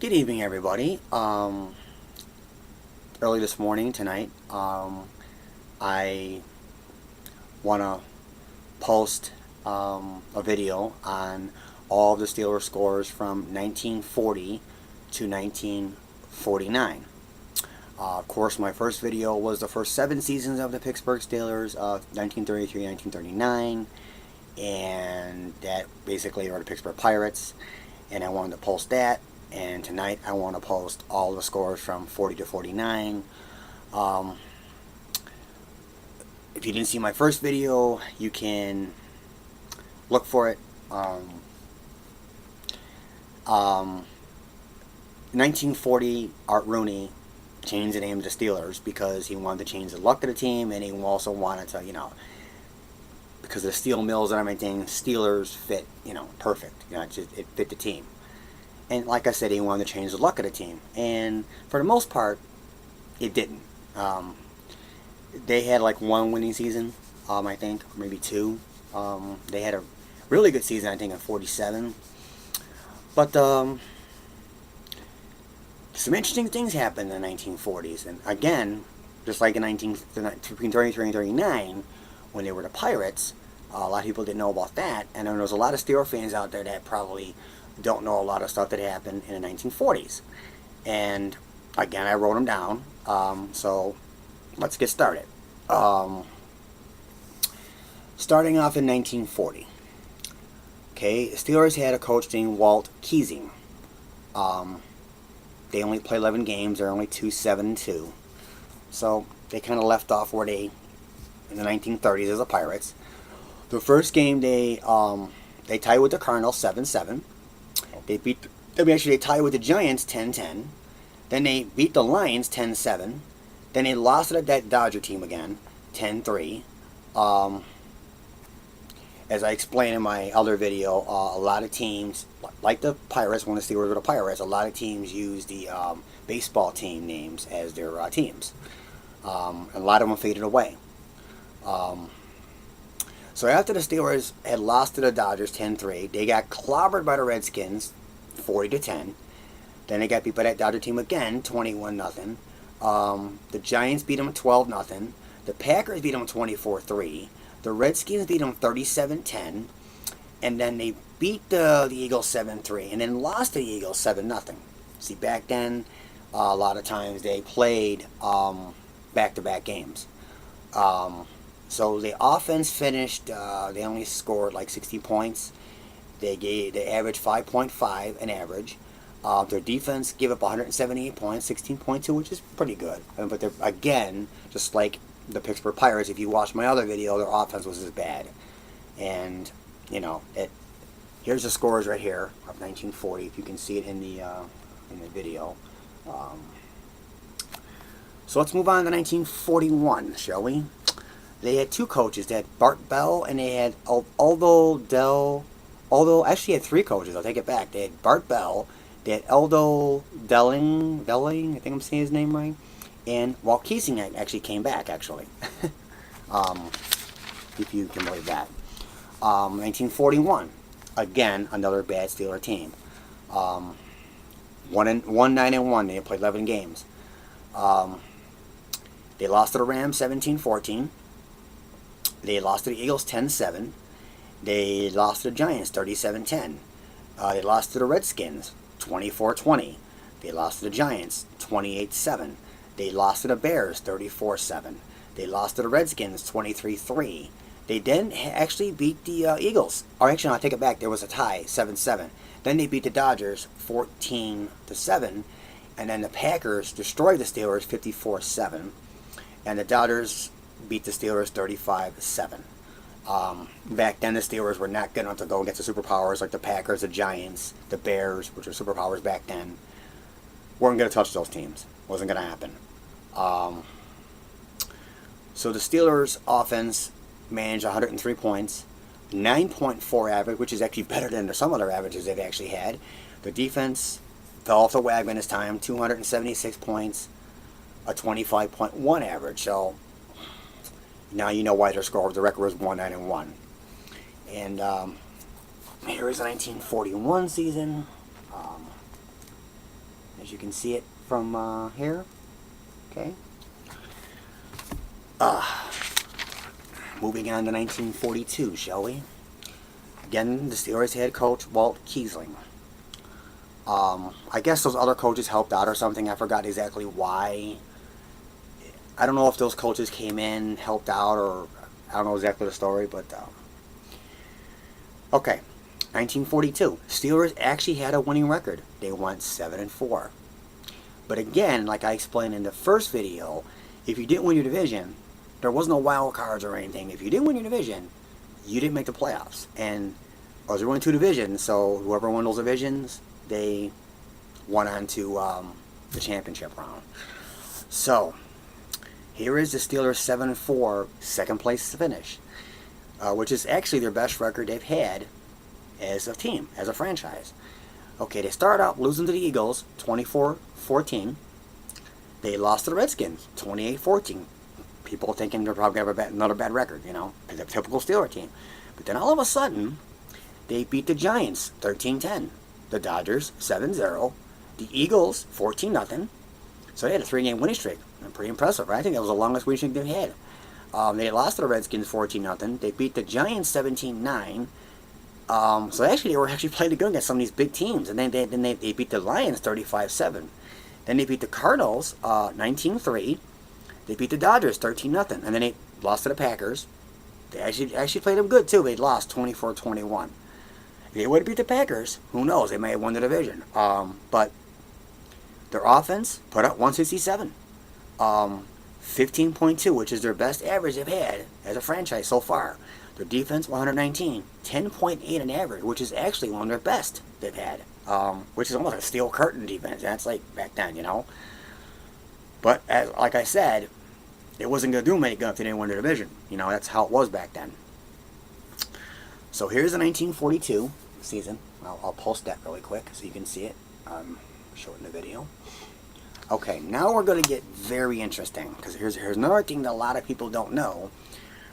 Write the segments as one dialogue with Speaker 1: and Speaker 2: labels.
Speaker 1: Good evening, everybody. Early this morning, tonight, I want to post a video on all of the Steelers scores from 1940 to 1949. Of course, my first video was the first 7 seasons of the Pittsburgh Steelers, 1933-1939, and that basically are the Pittsburgh Pirates, and I wanted to post that. And tonight I want to post all the scores from 40 to 49. If you didn't see my first video, you can look for it. 1940, Art Rooney changed the name to the Steelers because he wanted to change the luck of the team, and he also wanted to, because of the steel mills and everything, Steelers fit, perfect. It fit the team. And like I said, he wanted to change the luck of the team. And for the most part, it didn't. They had like 1 winning season, I think, or maybe 2. They had a really good season, I think, in 47. But some interesting things happened in the 1940s. And again, just like in between 33 and 39, when they were the Pirates, a lot of people didn't know about that. And there was a lot of Steelers fans out there that probably don't know a lot of stuff that happened in the 1940s. And again, I wrote them down. So let's get started. Starting off in 1940. Okay, the Steelers had a coach named Walt Keesing. They only played 11 games. They're only 2-7-2. So they kind of left off where they, in the 1930s, as the Pirates. The first game they tied with the Cardinals 7-7. They tied with the Giants 10-10. Then they beat the Lions 10-7. Then they lost to that Dodger team again, 10-3. As I explained in my other video, a lot of teams, like the Pirates, when the Steelers were the Pirates, a lot of teams use the baseball team names as their teams. A lot of them faded away. So after the Steelers had lost to the Dodgers 10-3, they got clobbered by the Redskins 40-10. Then they got beat by that Dodger team again 21-0. The Giants beat them 12-0. The Packers beat them 24-3. The Redskins beat them 37-10. And then they beat the Eagles 7-3 and then lost to the Eagles 7-0. See, back then, a lot of times they played back-to-back games. So the offense finished, they only scored like 60 points. They averaged 5.5 an average. Their defense gave up 178 points, 16.2, which is pretty good. But they're, again, just like the Pittsburgh Pirates, if you watch my other video, their offense was as bad. And, here's the scores right here of 1940, if you can see it in the video. So let's move on to 1941, shall we? They had 2 coaches. They had Bart Bell and they had actually had 3 coaches. I'll take it back. They had Bart Bell, they had Aldo Delling, I think I'm saying his name right, and Walt Keesing actually came back, actually. If you can believe that. 1941, again, another bad Steeler team. 1-9-1. They played 11 games. They lost to the Rams 17-14. They lost to the Eagles 10-7. They lost to the Giants 37-10. They lost to the Redskins 24-20. They lost to the Giants 28-7. They lost to the Bears 34-7. They lost to the Redskins 23-3. They then actually beat the Eagles. Or actually, no, I take it back. There was a tie 7-7. Then they beat the Dodgers 14-7. And then the Packers destroyed the Steelers 54-7. And the Dodgers beat the Steelers 35-7. Back then, the Steelers were not good enough to go against the superpowers like the Packers, the Giants, the Bears, which were superpowers back then. Weren't going to touch those teams. Wasn't going to happen. So the Steelers' offense managed 103 points, 9.4 average, which is actually better than some other averages they've actually had. The defense fell off the wagon this time, 276 points, a 25.1 average. So now you know why their score. The record was 1-9-1. And here is the 1941 season. as you can see it from here. Okay. Moving on to 1942, shall we? Again, the Steelers head coach, Walt Kiesling. I guess those other coaches helped out or something. I forgot exactly why. I don't know if those coaches came in, helped out, or I don't know exactly the story, but okay. 1942. Steelers actually had a winning record. They went 7-4. But again, like I explained in the first video, if you didn't win your division, there was no wild cards or anything. If you didn't win your division, you didn't make the playoffs. And there were only 2 divisions, so whoever won those divisions, they went on to the championship round. So, here is the Steelers 7-4 second place finish, which is actually their best record they've had as a team, as a franchise. Okay, they started out losing to the Eagles 24-14. They lost to the Redskins 28-14. People thinking they're probably going to have another bad record, you know, a typical Steeler team. But then all of a sudden, they beat the Giants 13-10. The Dodgers 7-0. The Eagles 14-0. So they had a 3-game winning streak. Pretty impressive, right? I think that was the longest winning streak they've had. They lost to the Redskins 14-0. They beat the Giants 17-9. So actually, they were actually playing good against some of these big teams. And then they beat the Lions 35-7. Then they beat the Cardinals 19-3. They beat the Dodgers 13-0. And then they lost to the Packers. They actually played them good, too. They lost 24-21. If they would have beat the Packers, who knows? They may have won the division. But their offense put up 167. 15.2, which is their best average they've had as a franchise so far. Their defense, 119. 10.8 in average, which is actually one of their best they've had. Which is almost a steel curtain defense. That's like back then, you know. But, like I said, it wasn't going to do them any good if they didn't win the division. You know, that's how it was back then. So here's the 1942 season. I'll post that really quick so you can see it. Show it in the video. Okay, now we're going to get very interesting, because here's another thing that a lot of people don't know.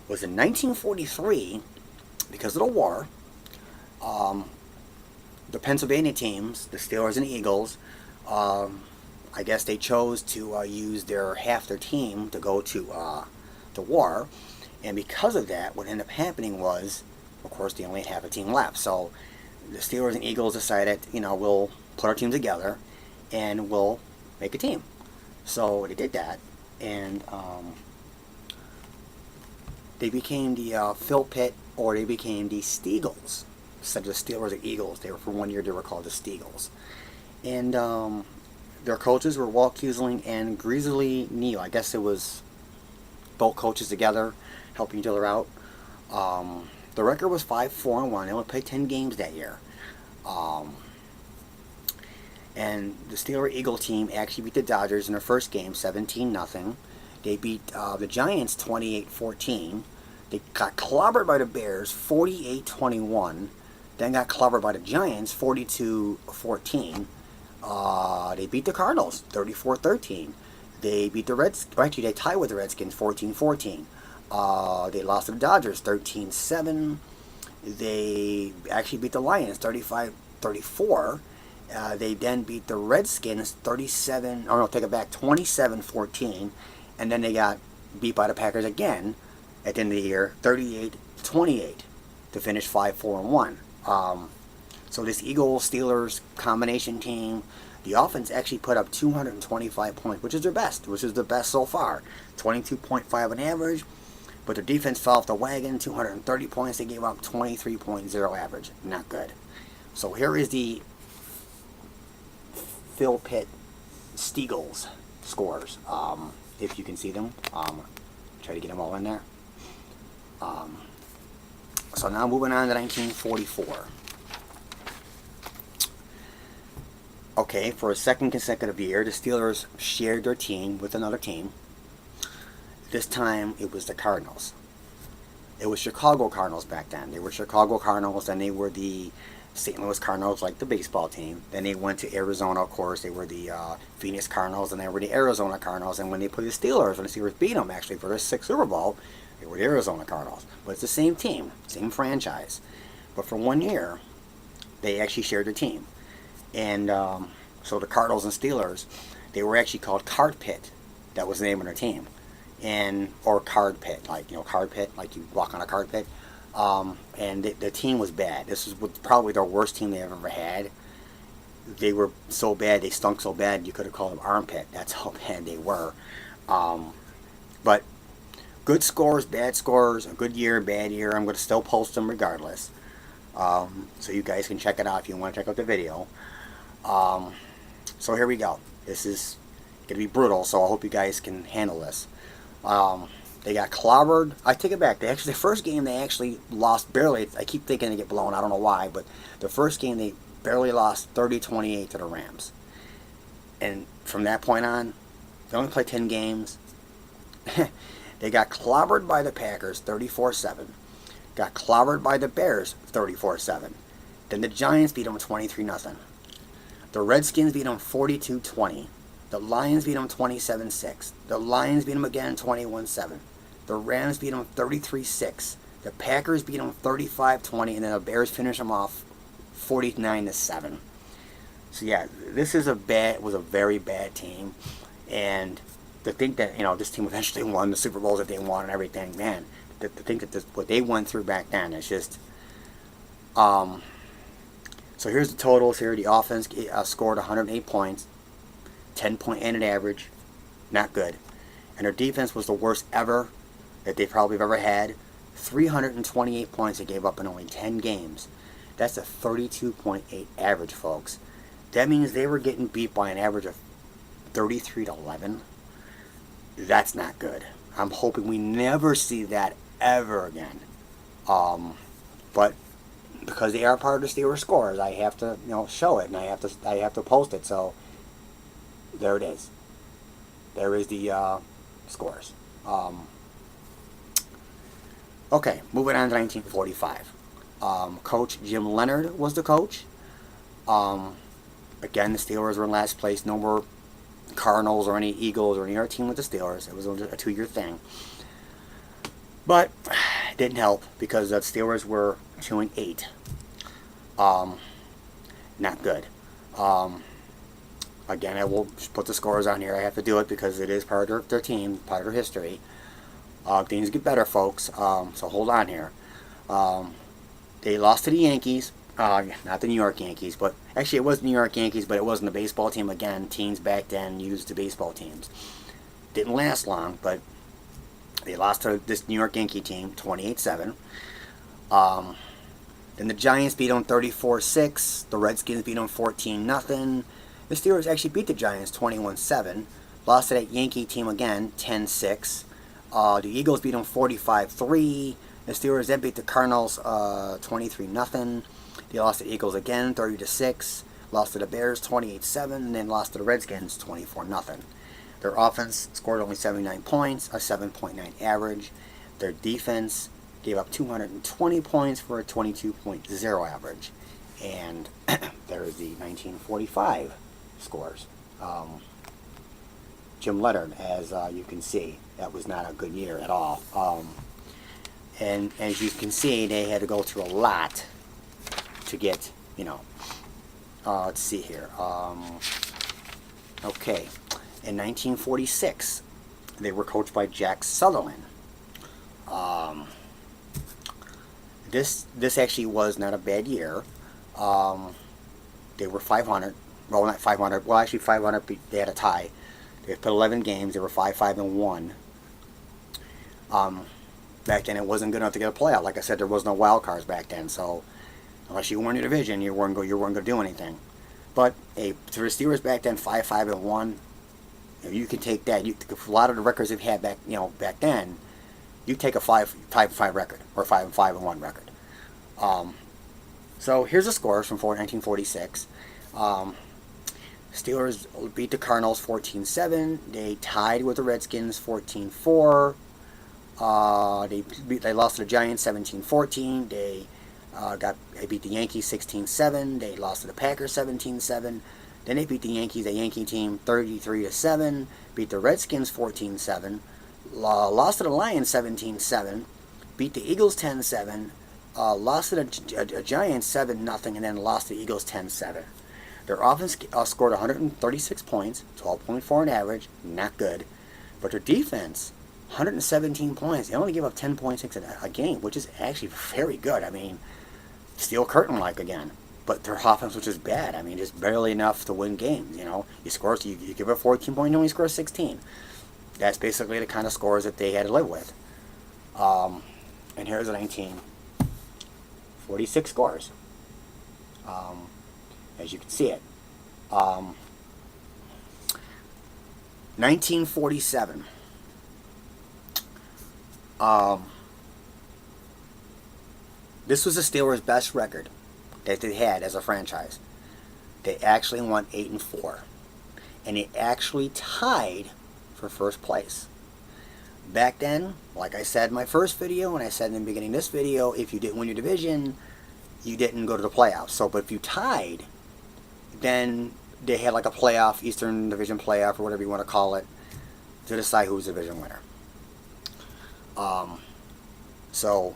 Speaker 1: Was in 1943, because of the war, the Pennsylvania teams, the Steelers and the Eagles, I guess they chose to use half their team to go to the war, and because of that, what ended up happening was, of course, they only had half a team left. So the Steelers and Eagles decided, you know, we'll put our team together and we'll make a team. So they did that, and they became the Phi-Pit, or they became the Steagles. Instead of the Steelers and Eagles, they were, for 1 year, they were called the Steagles. And their coaches were Walt Kiesling and Grizzly Neal. I guess it was both coaches together, helping each other out. The record was 5-4-1. They only played 10 games that year. And the Steeler-Eagle team actually beat the Dodgers in their first game, 17-0. They beat the Giants 28-14. They got clobbered by the Bears 48-21. Then got clobbered by the Giants 42-14. They beat the Cardinals 34-13. They beat the actually they tied with the Redskins 14-14. They lost to the Dodgers 13-7. They actually beat the Lions 35-34. They then beat the Redskins 27-14. And then they got beat by the Packers again at the end of the year, 38-28, to finish 5-4-1. So this Eagles-Steelers combination team, the offense actually put up 225 points, which is their best, which is the best so far. 22.5 on average, but their defense fell off the wagon, 230 points. They gave up 23.0 average. Not good. So here is the Phi-Pit Steagles scores. If you can see them, try to get them all in there. So now moving on to 1944. Okay, for a second consecutive year, the Steelers shared their team with another team. This time, it was the Cardinals. It was Chicago Cardinals back then. They were Chicago Cardinals, and they were the St. Louis Cardinals, like the baseball team. Then they went to Arizona, of course. They were the Phoenix Cardinals, and they were the Arizona Cardinals. And when they played the Steelers, when the Steelers beat them, actually, for their 6th Super Bowl, they were the Arizona Cardinals. But it's the same team, same franchise. But for 1 year, they actually shared their team. And So the Cardinals and Steelers, they were actually called Phi-Pit. That was the name of their team. And or card pit, like card pit, like you walk on a card pit. And the team was bad. This was probably their worst team they've ever had. They were so bad, they stunk so bad, you could have called them armpit. That's how bad they were. But good scores, bad scores, a good year, bad year. I'm going to still post them regardless. So you guys can check it out if you want to check out the video. So here we go. This is going to be brutal, so I hope you guys can handle this. They got clobbered. I take it back. The first game they actually lost barely. I keep thinking they get blown. I don't know why, but the first game they barely lost 30-28 to the Rams. And from that point on, they only played 10 games. They got clobbered by the Packers 34-7. Got clobbered by the Bears 34-7. Then the Giants beat them 23-0. The Redskins beat them 42-20. The Lions beat them 27-6. The Lions beat them again 21-7. The Rams beat them 33-6. The Packers beat them 35-20, and then the Bears finished them off 49-7. So yeah, this was a very bad team, and to think that this team eventually won the Super Bowls that they won and everything, man, to think that what they went through back then is just. So here's the totals here. The offense scored 108 points. 10.8 an average, not good. And their defense was the worst ever that they probably have ever had. 328 points they gave up in only 10 games. That's a 32.8 average, folks. That means they were getting beat by an average of 33-11. That's not good. I'm hoping we never see that ever again. But because they are part of the Steelers scores, I have to show it, and I have to post it. So. There it is. There is the scores. Okay, moving on to 1945. Coach Jim Leonard was the coach. Again, the Steelers were in last place. No more Cardinals or any Eagles or any other team with the Steelers. It was a 2-year thing. But it didn't help because the Steelers were 2-8. Not good. Again, I will put the scores on here. I have to do it because it is part of their team, part of their history. Things get better, folks. So hold on here. They lost to the Yankees. Not the New York Yankees, but actually it was the New York Yankees, but it wasn't the baseball team. Again, teams back then used the baseball teams. Didn't last long, but they lost to this New York Yankee team, 28-7. Then the Giants beat them 34-6. The Redskins beat them 14-0. The Steelers actually beat the Giants 21-7. Lost to that Yankee team again, 10-6. The Eagles beat them 45-3. The Steelers then beat the Cardinals 23-0. They lost to the Eagles again, 30-6. Lost to the Bears 28-7, and then lost to the Redskins 24-0. Their offense scored only 79 points, a 7.9 average. Their defense gave up 220 points for a 22.0 average. And there is the 1945 scores. Jim Leonard, as you can see, that was not a good year at all. And as you can see, they had to go through a lot to get, let's see here. Okay. In 1946, they were coached by Jack Sutherland. This actually was not a bad year. They were 500. Well, not 500. Well, actually 500. They had a tie. They played 11 games. They were 5-5-1. Back then, it wasn't good enough to get a playoff. Like I said, there was no wild cards back then. So, unless you won your division, you weren't going to do anything. But to the Steelers back then, 5-5-1. You can take that. A lot of the records they've had back then, you take a 5-5 record or 5-5-1 record. So here's the scores from 1946. Steelers beat the Cardinals 14-7. They tied with the Redskins 14-4. They lost to the Giants 17-14. They beat the Yankees 16-7. They lost to the Packers 17-7. Then they beat the Yankees, a Yankee team, 33-7. Beat the Redskins 14-7. Lost to the Lions 17-7. Beat the Eagles 10-7. Lost to the Giants 7-0, and then lost to the Eagles 10-7. Their offense scored 136 points, 12.4 on average, not good. But their defense, 117 points. They only give up 10.6 a game, which is actually very good. I mean, steel curtain-like again. But their offense was just bad. I mean, just barely enough to win games, you know. You give up 14 points, you only score 16. That's basically the kind of scores that they had to live with. And here's the 1946 scores. As you can see it. 1947. This was the Steelers' best record that they had as a franchise. They actually won 8-4. And they actually tied for first place. Back then, like I said in my first video, and I said in the beginning of this video, if you didn't win your division, you didn't go to the playoffs. So, but if you tied, then they had like a playoff, Eastern Division playoff, or whatever you want to call it, to decide who's the division winner. So,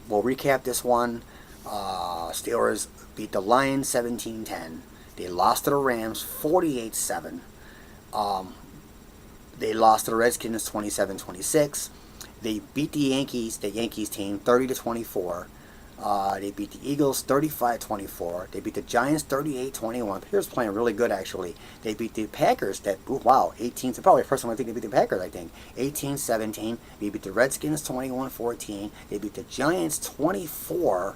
Speaker 1: we'll recap this one. Steelers beat the Lions 17-10. They lost to the Rams 48-7. They lost to the Redskins 27-26. They beat the Yankees team 30-24. They beat the Eagles 35-24. They beat the Giants 38-21. Here's playing really good, actually. They beat the Packers. Wow, 18. Probably the first time I think they beat the Packers, I think. 18-17. They beat the Redskins 21-14. They beat the Giants 24-7.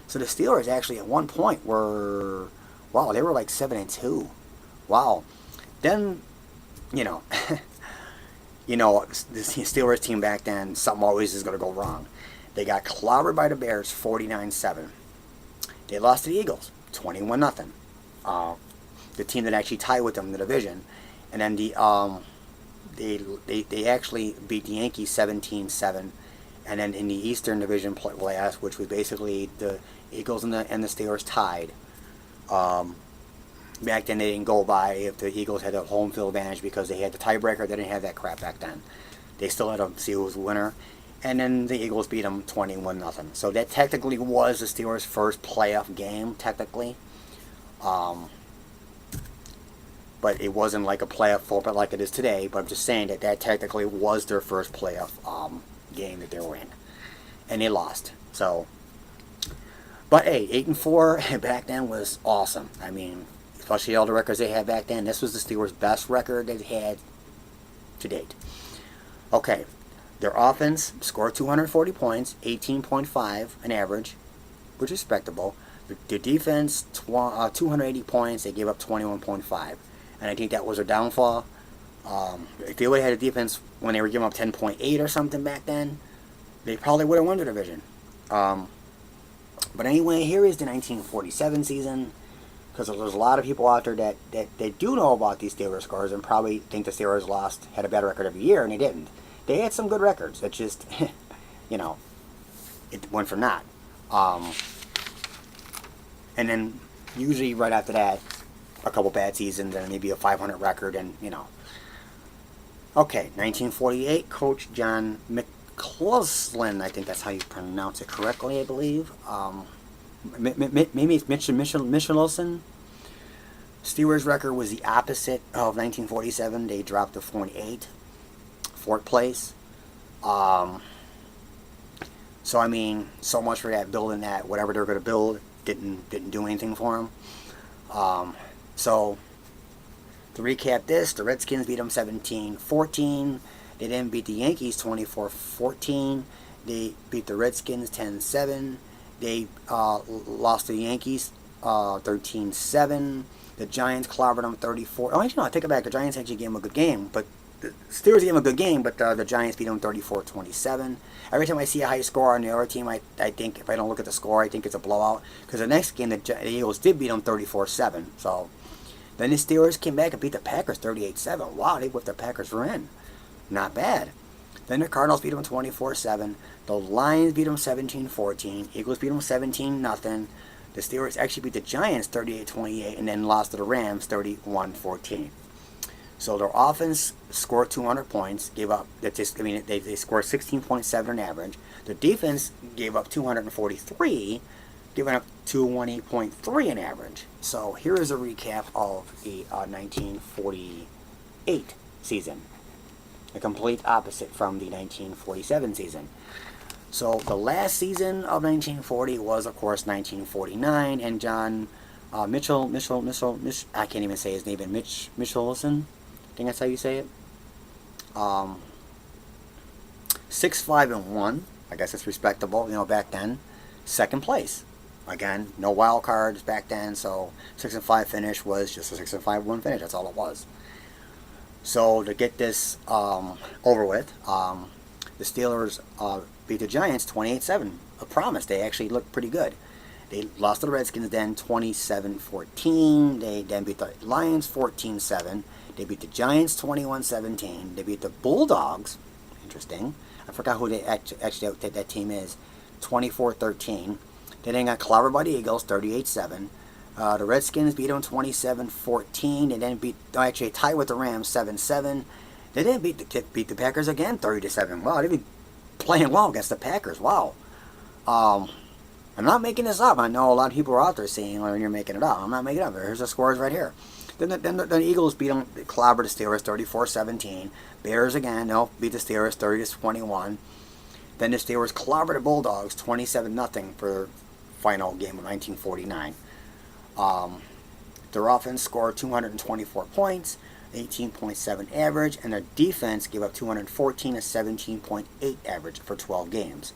Speaker 1: So the Steelers actually at one point were, wow, they were like 7-2. Wow. Then, you know, the Steelers team back then, something always is going to go wrong. They got clobbered by the Bears 49-7. They lost to the Eagles 21-0. The team that actually tied with them in the division. And then they actually beat the Yankees 17-7. And then in the Eastern Division playoffs, which was basically the Eagles and the Steelers tied. Back then they didn't go by if the Eagles had a home field advantage because they had the tiebreaker. They didn't have that crap back then. They still had to see who was the winner. And then the Eagles beat them 21-0. So that technically was the Steelers' first playoff game, technically. But it wasn't like a playoff format like it is today. But I'm just saying that technically was their first playoff game that they were in. And they lost. So, but hey, 8-4 back then was awesome. I mean, especially all the records they had back then. This was the Steelers' best record they've had to date. Okay. Their offense scored 240 points, 18.5 an average, which is respectable. Their defense, 280 points, they gave up 21.5. And I think that was their downfall. If they would have had a defense when they were giving up 10.8 or something back then, they probably would have won the division. But anyway, here is the 1947 season. Because there's a lot of people out there that they do know about these Steelers scores and probably think the Steelers had a better record every year, and they didn't. They had some good records. It just, it went for naught. And then usually right after that, a couple bad seasons and maybe a 500 record and, Okay, 1948, Coach John McCloskey, I think that's how you pronounce it correctly, I believe. Maybe it's Michelson. Steelers' record was the opposite of 1947. They dropped to 4-8. Fourth place. So I mean, so much for that building that whatever they're going to build didn't do anything for them. So to recap this, the Redskins beat them 17-14. They then beat the Yankees 24-14. They beat the Redskins 10-7. They lost to the Yankees 13-7. The Giants clobbered them 34. Oh, actually, no, I take it back. The Giants actually gave them a good game, but the Steelers gave them a good game, but the Giants beat them 34-27. Every time I see a high score on the other team, I think, if I don't look at the score, I think it's a blowout. Because the next game, the Eagles did beat them 34-7. So then the Steelers came back and beat the Packers 38-7. Wow, they whipped the Packers for in. Not bad. Then the Cardinals beat them 24-7. The Lions beat them 17-14. Eagles beat them 17-0. The Steelers actually beat the Giants 38-28 and then lost to the Rams 31-14. So their offense scored 200 points, they scored 16.7 on average. The defense gave up 243, giving up 218.3 in average. So here is a recap of the 1948 season. The complete opposite from the 1947 season. So the last season of 1940 was, of course, 1949, and John Mitchell, I can't even say his name, Michelson, I think that's how you say it. 6-5-1, I guess it's respectable, back then. Second place. Again, no wild cards back then, so 6-5 finish was just a 6-5-1 finish, that's all it was. So to get this over with, the Steelers beat the Giants 28-7. A promise. They actually looked pretty good. They lost to the Redskins then 27-14. They then beat the Lions 14-7. They beat the Giants 21-17. They beat the Bulldogs. Interesting. I forgot who they actually that team is. 24-13. They then got clobbered by the Eagles 38-7. The Redskins beat them 27-14. They then actually tied with the Rams 7-7. They didn't beat the Packers again 30-7. Wow, they've been playing well against the Packers. Wow. I'm not making this up. I know a lot of people are out there saying, "Well, you're making it up." I'm not making it up. Here's the scores right here. Then the Eagles beat them, clobbered the Steelers 34-17. Bears again, beat the Steelers 30-21. Then the Steelers clobbered the Bulldogs 27-0 for their final game of 1949. Their offense scored 224 points, 18.7 average, and their defense gave up 214, a 17.8 average for 12 games.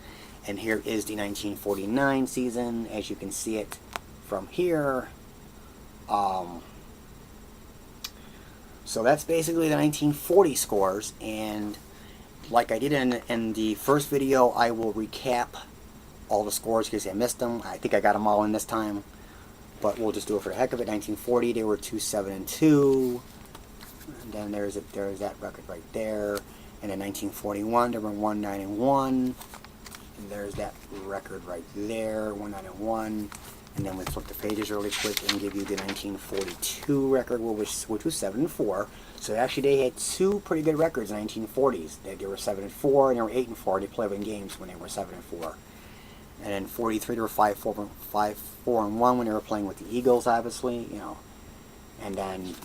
Speaker 1: And here is the 1949 season, as you can see it from here. So that's basically the 1940 scores, and like I did in the first video, I will recap all the scores because I missed them. I think I got them all in this time, but we'll just do it for the heck of it. 1940, they were 2-7-2. And then there's that record right there. And in 1941, they were 1-9-1. And there's that record right there, 1-9-1. And then we flip the pages really quick and give you the 1942 record, which was 7-4. So actually, they had two pretty good records in the 1940s. They were 7-4 and they were 8-4. They played in games when they were 7-4. And then 43, they were 5-4-1 when they were playing with the Eagles, obviously, And then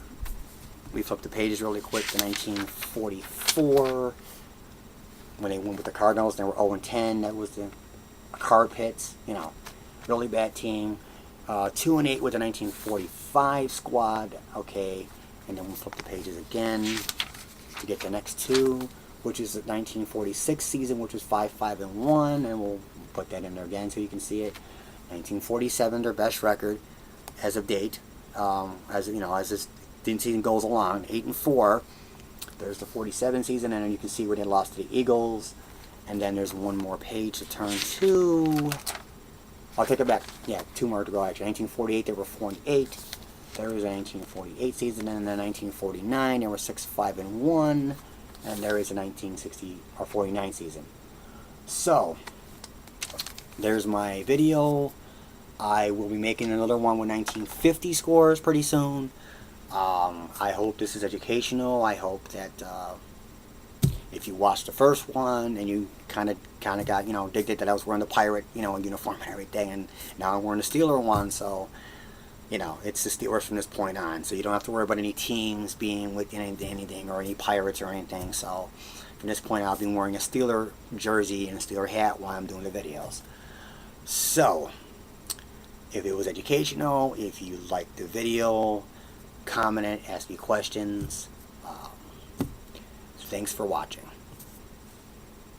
Speaker 1: we flip the pages really quick to 1944 when they went with the Cardinals. They were 0-10. That was the Phi-Pit, really bad team. 2-8 with the 1945 squad. Okay, and then we'll flip the pages again to get the next two, which is the 1946 season, which was 5-5-1, and we'll put that in there again so you can see it. 1947, their best record as of date, as this season goes along, 8-4. There's the 47 season, and then you can see where they lost to the Eagles. And then there's one more page to turn to. I'll take it back. Yeah, two more to go actually. 1948, they were 4-8. There was a 1948 season, and then 1949, they were 6-5-1. And there is a 49 season. So there's my video. I will be making another one with 1950 scores pretty soon. I hope this is educational. I hope that if you watched the first one and you kind of got, digged it that I was wearing the pirate, uniform and everything, and now I'm wearing the Steeler one, so, it's the Steelers from this point on. So you don't have to worry about any teams being with anything or any pirates or anything. So from this point on, I'll be wearing a Steeler jersey and a Steeler hat while I'm doing the videos. So if it was educational, if you liked the video, comment it, ask me questions. Thanks for watching.